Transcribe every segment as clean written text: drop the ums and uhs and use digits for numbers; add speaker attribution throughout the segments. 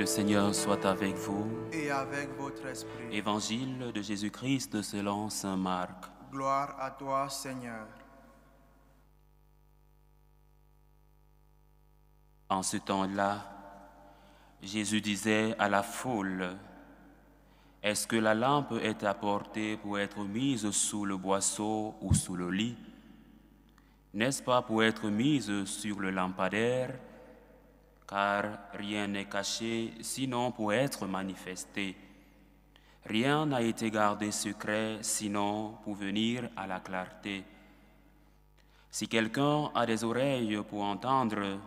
Speaker 1: Seigneur soit avec vous.
Speaker 2: Et avec votre esprit.
Speaker 1: Évangile de Jésus-Christ selon saint Marc.
Speaker 2: Gloire à toi, Seigneur.
Speaker 1: En ce temps-là, Jésus disait à la foule, « Est-ce que la lampe est apportée pour être mise sous le boisseau ou sous le lit? N'est-ce pas pour être mise sur le lampadaire? Car rien n'est caché, sinon pour être manifesté. Rien n'a été gardé secret, sinon pour venir à la clarté. Si quelqu'un a des oreilles pour entendre,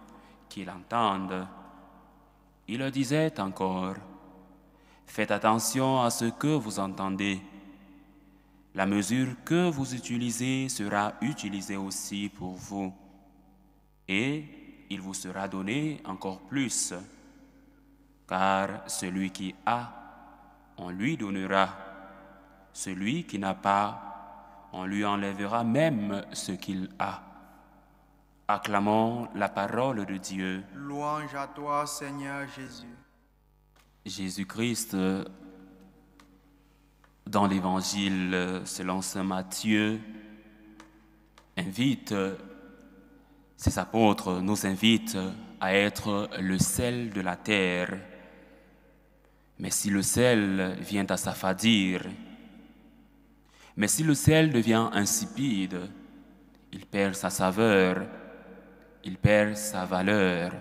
Speaker 1: qu'il entende. » Il disait encore, « Faites attention à ce que vous entendez. La mesure que vous utilisez sera utilisée aussi pour vous. Et il vous sera donné encore plus, car celui qui a, on lui donnera. Celui qui n'a pas, on lui enlèvera même ce qu'il a. » Acclamons la parole de Dieu.
Speaker 2: Louange à toi, Seigneur Jésus.
Speaker 1: Jésus-Christ, dans l'Évangile selon saint Matthieu, ses apôtres nous invitent à être le sel de la terre. Mais si le sel vient à s'affadir, mais si le sel devient insipide, il perd sa saveur, il perd sa valeur,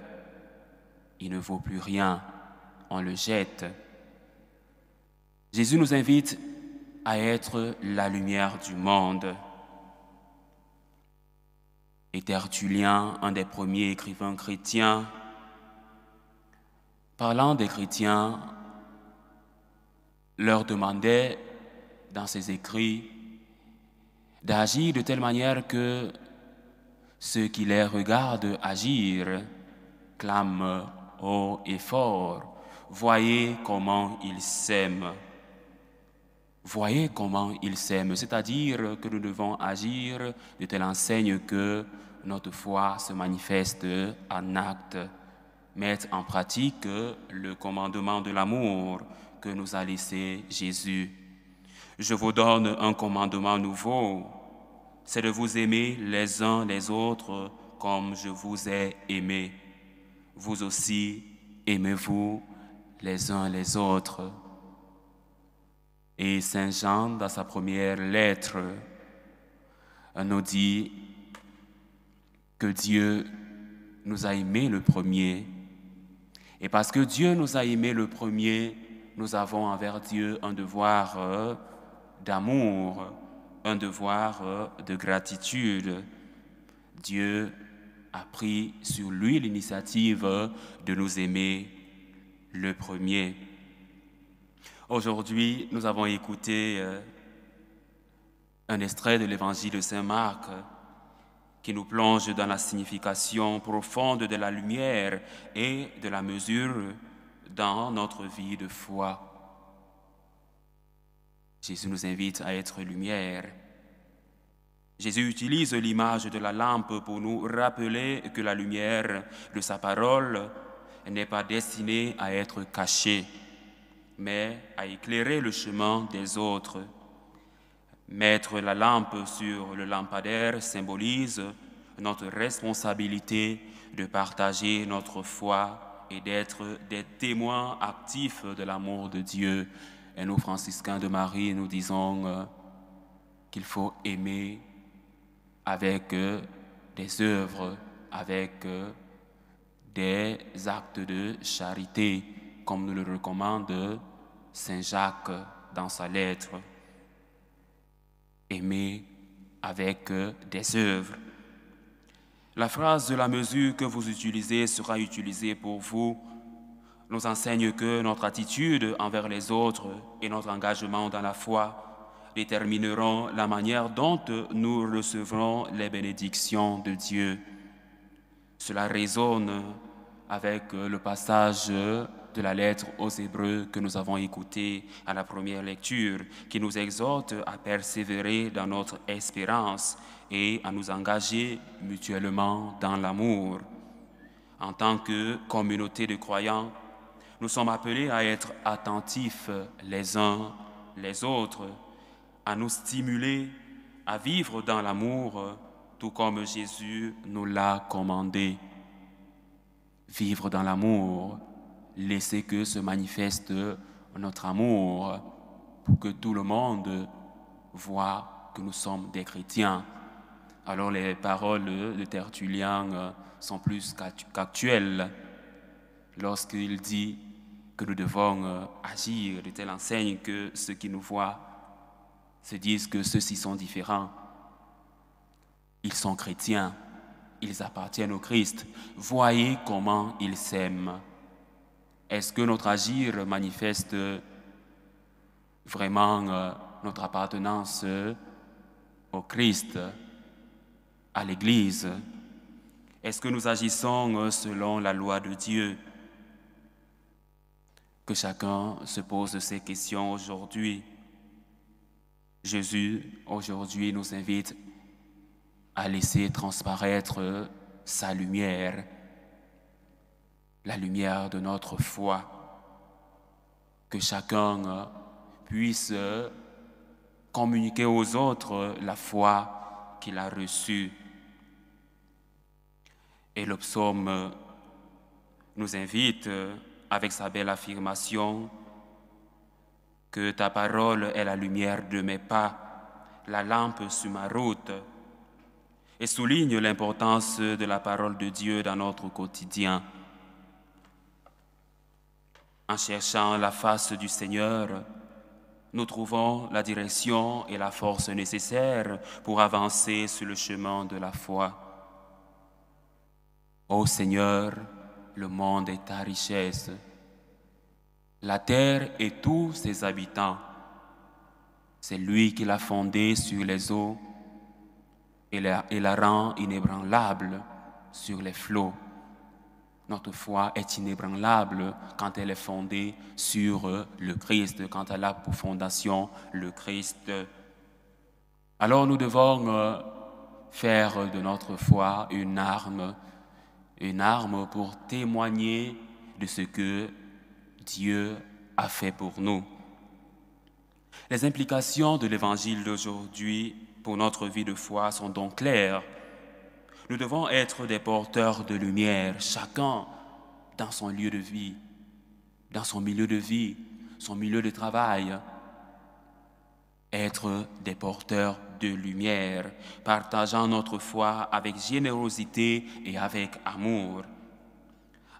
Speaker 1: il ne vaut plus rien, on le jette. Jésus nous invite à être la lumière du monde. Et Tertullien, un des premiers écrivains chrétiens, parlant des chrétiens, leur demandait dans ses écrits d'agir de telle manière que ceux qui les regardent agir clament haut et fort, « Voyez comment ils s'aiment ». Voyez comment ils s'aiment, c'est-à-dire que nous devons agir de telle enseigne que notre foi se manifeste en acte, mettre en pratique le commandement de l'amour que nous a laissé Jésus. « Je vous donne un commandement nouveau, c'est de vous aimer les uns les autres comme je vous ai aimés. Vous aussi, aimez-vous les uns les autres. » Et saint Jean, dans sa première lettre, nous dit que Dieu nous a aimés le premier. Et parce que Dieu nous a aimés le premier, nous avons envers Dieu un devoir d'amour, un devoir de gratitude. Dieu a pris sur lui l'initiative de nous aimer le premier. Aujourd'hui, nous avons écouté un extrait de l'Évangile de saint Marc qui nous plonge dans la signification profonde de la lumière et de la mesure dans notre vie de foi. Jésus nous invite à être lumière. Jésus utilise l'image de la lampe pour nous rappeler que la lumière de sa parole n'est pas destinée à être cachée, mais à éclairer le chemin des autres. Mettre la lampe sur le lampadaire symbolise notre responsabilité de partager notre foi et d'être des témoins actifs de l'amour de Dieu. Et nous, franciscains de Marie, nous disons qu'il faut aimer avec des œuvres, avec des actes de charité, comme nous le recommande saint Jacques dans sa lettre. Aimer avec des œuvres. La phrase de la mesure que vous utilisez sera utilisée pour vous nous enseigne que notre attitude envers les autres et notre engagement dans la foi détermineront la manière dont nous recevrons les bénédictions de Dieu. Cela résonne avec le passage de la lettre aux Hébreux que nous avons écouté à la première lecture, qui nous exhorte à persévérer dans notre espérance et à nous engager mutuellement dans l'amour. En tant que communauté de croyants, Nous sommes appelés à être attentifs les uns les autres, à nous stimuler à vivre dans l'amour, tout comme Jésus nous l'a commandé. Vivre dans l'amour, laisser que se manifeste notre amour pour que tout le monde voit que nous sommes des chrétiens. Alors les paroles de Tertullien sont plus qu'actuelles lorsqu'il dit que nous devons agir de telle enseigne que ceux qui nous voient se disent que ceux-ci sont différents. Ils sont chrétiens, ils appartiennent au Christ. Voyez comment ils s'aiment. Est-ce que notre agir manifeste vraiment notre appartenance au Christ, à l'Église? Est-ce que nous agissons selon la loi de Dieu? Que chacun se pose ces questions aujourd'hui. Jésus, aujourd'hui, nous invite à laisser transparaître sa lumière, la lumière de notre foi, que chacun puisse communiquer aux autres la foi qu'il a reçue. Et le psaume nous invite, avec sa belle affirmation, que ta parole est la lumière de mes pas, la lampe sur ma route, et souligne l'importance de la parole de Dieu dans notre quotidien. En cherchant la face du Seigneur, nous trouvons la direction et la force nécessaires pour avancer sur le chemin de la foi. Ô Seigneur, le monde est ta richesse, la terre et tous ses habitants. C'est lui qui l'a fondée sur les eaux et la rend inébranlable sur les flots. Notre foi est inébranlable quand elle est fondée sur le Christ, quand elle a pour fondation le Christ. Alors nous devons faire de notre foi une arme pour témoigner de ce que Dieu a fait pour nous. Les implications de l'évangile d'aujourd'hui pour notre vie de foi sont donc claires. Nous devons être des porteurs de lumière, chacun dans son lieu de vie, dans son milieu de vie, son milieu de travail. Être des porteurs de lumière, partageant notre foi avec générosité et avec amour.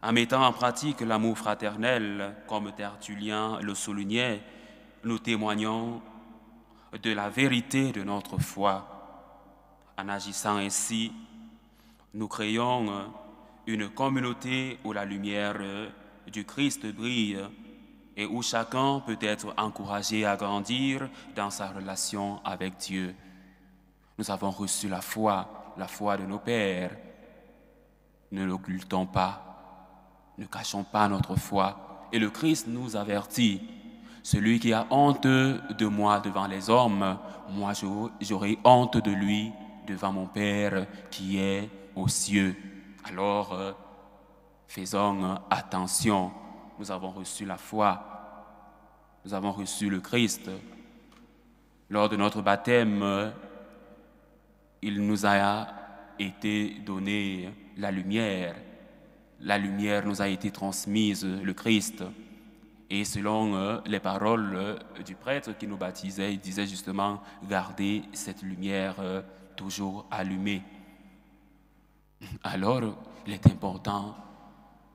Speaker 1: En mettant en pratique l'amour fraternel, comme Tertullien le soulignait, nous témoignons de la vérité de notre foi. En agissant ainsi, nous créons une communauté où la lumière du Christ brille et où chacun peut être encouragé à grandir dans sa relation avec Dieu. Nous avons reçu la foi de nos pères. Ne l'occultons pas, ne cachons pas notre foi. Et le Christ nous avertit, celui qui a honte de moi devant les hommes, moi j'aurai honte de lui devant mon Père qui est aux cieux. Alors, faisons attention. Nous avons reçu la foi, nous avons reçu le Christ. Lors de notre baptême, il nous a été donné la lumière. La lumière nous a été transmise, le Christ. Et selon les paroles du prêtre qui nous baptisait, il disait justement « Gardez cette lumière toujours allumée ». Alors, il est important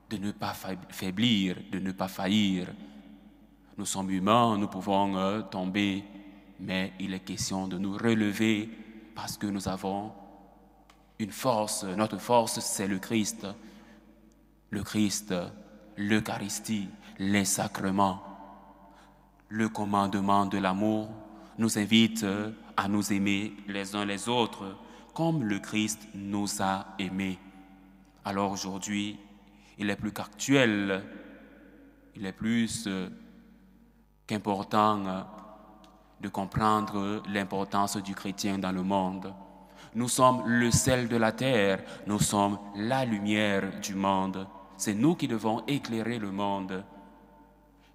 Speaker 1: de ne pas faiblir, de ne pas faillir. Nous sommes humains, nous pouvons tomber, mais il est question de nous relever parce que nous avons une force. Notre force, c'est le Christ. Le Christ, l'Eucharistie, les sacrements. Le commandement de l'amour nous invite à nous aimer les uns les autres comme le Christ nous a aimés. Alors aujourd'hui, il est plus qu'actuel, il est plus qu'important de comprendre l'importance du chrétien dans le monde. Nous sommes le sel de la terre, nous sommes la lumière du monde. C'est nous qui devons éclairer le monde.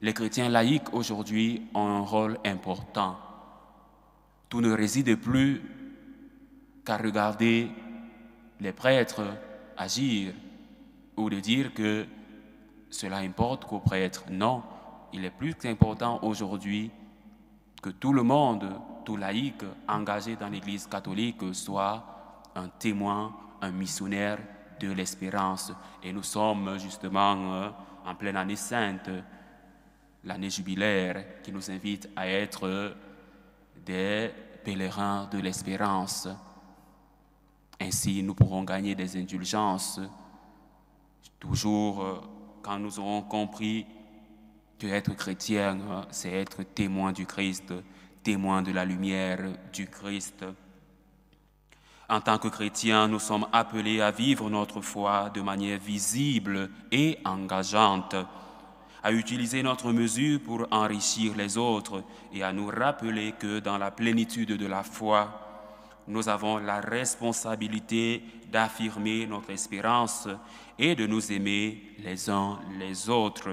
Speaker 1: Les chrétiens laïcs aujourd'hui ont un rôle important. Tout ne réside plus qu'à regarder les prêtres agir ou de dire que cela importe qu'aux prêtres. Non, il est plus important aujourd'hui que tout le monde, tout laïc engagé dans l'Église catholique soit un témoin, un missionnaire de l'espérance. Et nous sommes justement en pleine année sainte, l'année jubilaire, qui nous invite à être des pèlerins de l'espérance. Ainsi, nous pourrons gagner des indulgences, toujours quand nous aurons compris que être chrétien, c'est être témoin du Christ, témoin de la lumière du Christ. En tant que chrétiens, nous sommes appelés à vivre notre foi de manière visible et engageante, à utiliser notre mesure pour enrichir les autres et à nous rappeler que dans la plénitude de la foi, nous avons la responsabilité d'affirmer notre espérance et de nous aimer les uns les autres.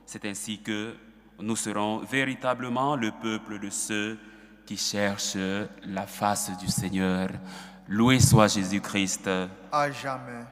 Speaker 1: C'est ainsi que nous serons véritablement le peuple de ceux qui cherchent la face du Seigneur. Loué soit Jésus-Christ.
Speaker 2: À jamais.